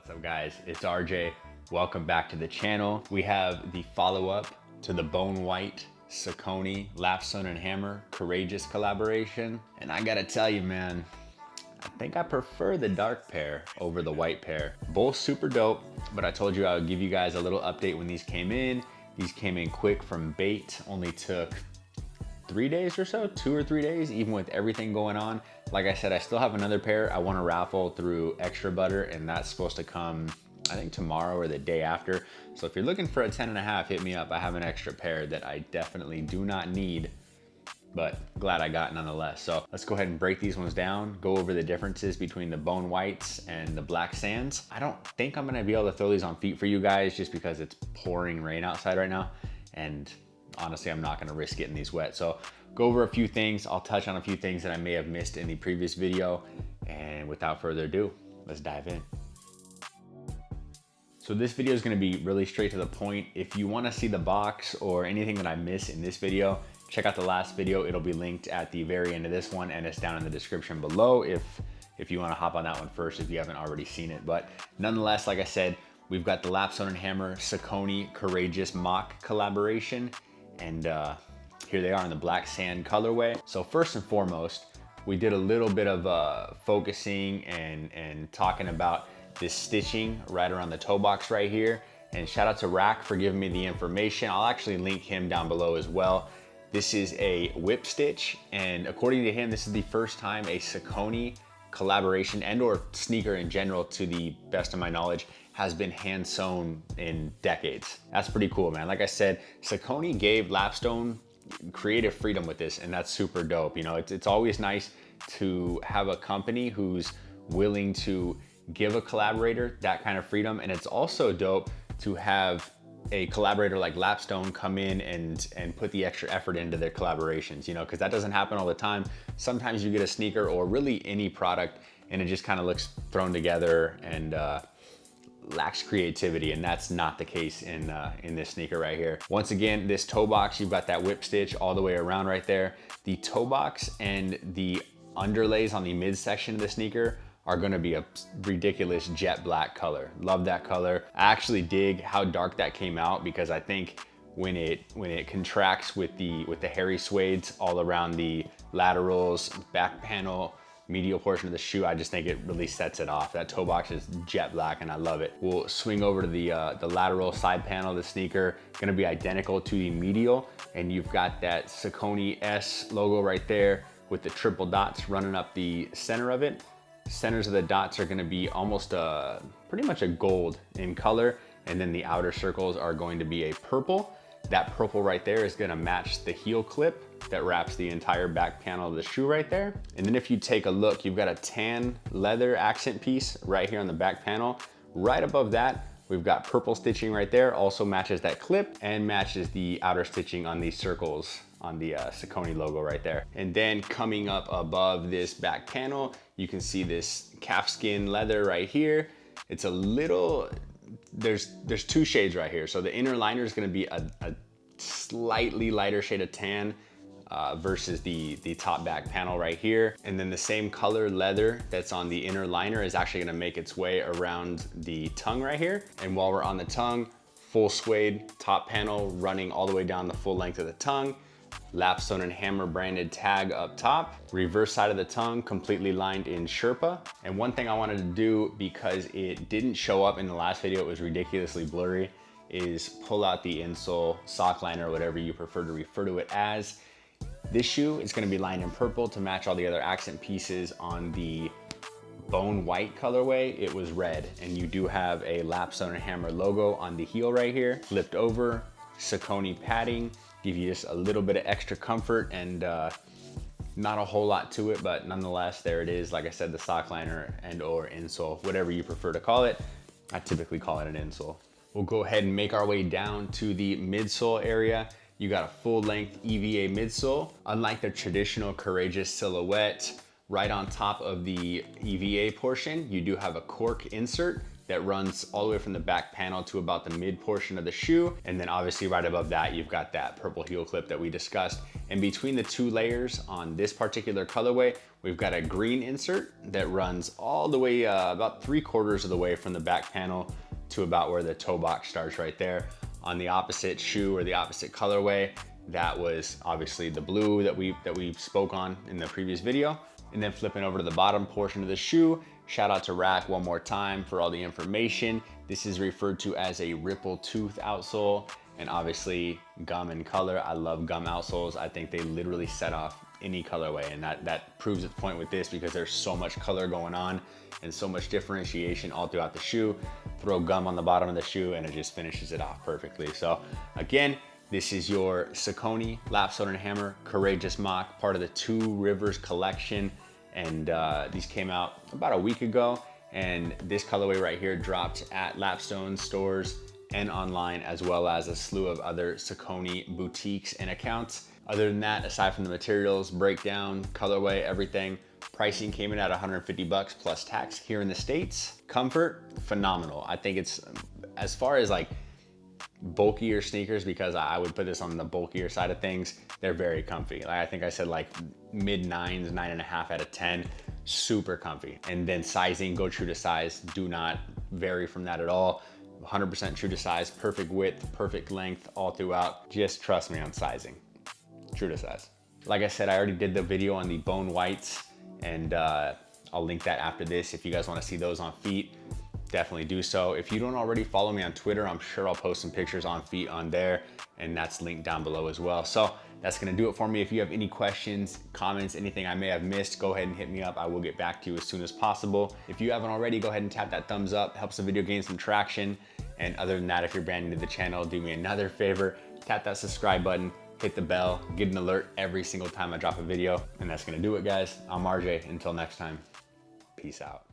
What's up guys, it's RJ. Welcome back to the channel. We have the follow-up to the Bone White SAUCONY Lapstone and Hammer Courageous collaboration. And I gotta tell you, man, I think I prefer the dark pair over the white pair. Both super dope, but I told you I would give you guys a little update when these came in. These came in quick from bait, only took 3 days or so, 2 or 3 days, even with everything going on. Like I said, I still have another pair I want to raffle through Extra Butter, and that's supposed to come, I think tomorrow or the day after. So if you're looking for a 10.5, hit me up. I have an extra pair that I definitely do not need, but glad I got nonetheless. So let's go ahead and break these ones down, go over the differences between the Bone Whites and the Black Sands. I don't think I'm gonna be able to throw these on feet for you guys just because it's pouring rain outside right now. And honestly, I'm not gonna risk getting these wet. So go over a few things. I'll touch on a few things that I may have missed in the previous video. And without further ado, let's dive in. So this video is gonna be really straight to the point. If you wanna see the box or anything that I miss in this video, check out the last video. It'll be linked at the very end of this one, and it's down in the description below if you wanna hop on that one first if you haven't already seen it. But nonetheless, like I said, we've got the Lapstone and Hammer SAUCONY Courageous MOC collaboration. And here they are in the Black Sand colorway. So first and foremost, we did a little bit of focusing and talking about this stitching right around the toe box right here. And shout out to Rack for giving me the information. I'll actually link him down below as well. This is a whip stitch, and according to him, this is the first time a SAUCONY collaboration and or sneaker in general, to the best of my knowledge, has been hand sewn in decades. That's pretty cool, man. Like I said, SAUCONY gave Lapstone creative freedom with this, and that's super dope. You know, it's always nice to have a company who's willing to give a collaborator that kind of freedom, and it's also dope to have a collaborator like Lapstone come in and put the extra effort into their collaborations, you know, because that doesn't happen all the time. Sometimes you get a sneaker or really any product and it just kind of looks thrown together and lacks creativity, and that's not the case in this sneaker right here. Once again, this toe box, you've got that whip stitch all the way around right there. The toe box and the underlays on the midsection of the sneaker are gonna be a ridiculous jet black color. Love that color. I actually dig how dark that came out, because I think when it contracts with the hairy suedes all around the laterals, back panel, medial portion of the shoe, I just think it really sets it off. That toe box is jet black and I love it. We'll swing over to the lateral side panel of the sneaker. Gonna be identical to the medial, and you've got that SAUCONY S logo right there with the triple dots running up the center of it. Centers of the dots are gonna be almost pretty much a gold in color, and then the outer circles are going to be a purple. That purple right there is gonna match the heel clip that wraps the entire back panel of the shoe right there. And then if you take a look, you've got a tan leather accent piece right here on the back panel. Right above that, we've got purple stitching right there, also matches that clip and matches the outer stitching on these circles on the SAUCONY logo right there. And then coming up above this back panel, you can see this calfskin leather right here. It's a little, there's 2 shades right here. So the inner liner is gonna be a slightly lighter shade of tan versus the top back panel right here. And then the same color leather that's on the inner liner is actually gonna make its way around the tongue right here. And while we're on the tongue, full suede top panel running all the way down the full length of the tongue. Lapstone and Hammer branded tag up top. Reverse side of the tongue completely lined in Sherpa. And one thing I wanted to do, because it didn't show up in the last video, it was ridiculously blurry, is pull out the insole sock liner, or whatever you prefer to refer to it as. This shoe is gonna be lined in purple to match all the other accent pieces. On the Bone White colorway, it was red, and you do have a Lapstone and Hammer logo on the heel right here. Flipped over, SAUCONY padding, give you just a little bit of extra comfort, and not a whole lot to it, but nonetheless, there it is. Like I said, the sock liner and or insole, whatever you prefer to call it. I typically call it an insole. We'll go ahead and make our way down to the midsole area. You got a full length EVA midsole. Unlike the traditional Courageous silhouette, right on top of the EVA portion, you do have a cork insert that runs all the way from the back panel to about the mid portion of the shoe. And then obviously right above that, you've got that purple heel clip that we discussed. And between the two layers on this particular colorway, we've got a green insert that runs all the way about 3/4 of the way from the back panel to about where the toe box starts right there. On the opposite shoe or the opposite colorway, that was obviously the blue that we spoke on in the previous video. And then flipping over to the bottom portion of the shoe, shout out to Rack one more time for all the information. This is referred to as a ripple tooth outsole, and obviously gum and color. I love gum outsoles. I think they literally set off any colorway, and that proves its point with this because there's so much color going on and so much differentiation all throughout the shoe. Throw gum on the bottom of the shoe and it just finishes it off perfectly. So again, this is your SAUCONY Lapstone and Hammer Courageous MOC, part of the Two Rivers collection. And these came out about a week ago. And this colorway right here dropped at Lapstone stores and online, as well as a slew of other SAUCONY boutiques and accounts. Other than that, aside from the materials, breakdown, colorway, everything, pricing came in at 150 bucks plus tax here in the States. Comfort, phenomenal. I think it's, as far as like bulkier sneakers, because I would put this on the bulkier side of things, they're very comfy. Like I think I said like mid 9s, 9.5 out of 10, super comfy. And then sizing, go true to size, do not vary from that at all. 100% true to size, perfect width, perfect length all throughout. Just trust me on sizing, true to size. Like I said, I already did the video on the bone whites, and I'll link that after this. If you guys wanna see those on feet, definitely do so. If you don't already follow me on Twitter, I'm sure I'll post some pictures on feet on there, and that's linked down below as well. So that's gonna do it for me. If you have any questions, comments, anything I may have missed, go ahead and hit me up. I will get back to you as soon as possible. If you haven't already, go ahead and tap that thumbs up, helps the video gain some traction. And other than that, if you're brand new to the channel, do me another favor, tap that subscribe button, hit the bell, get an alert every single time I drop a video. And that's gonna do it, guys. I'm RJ. Until next time, peace out.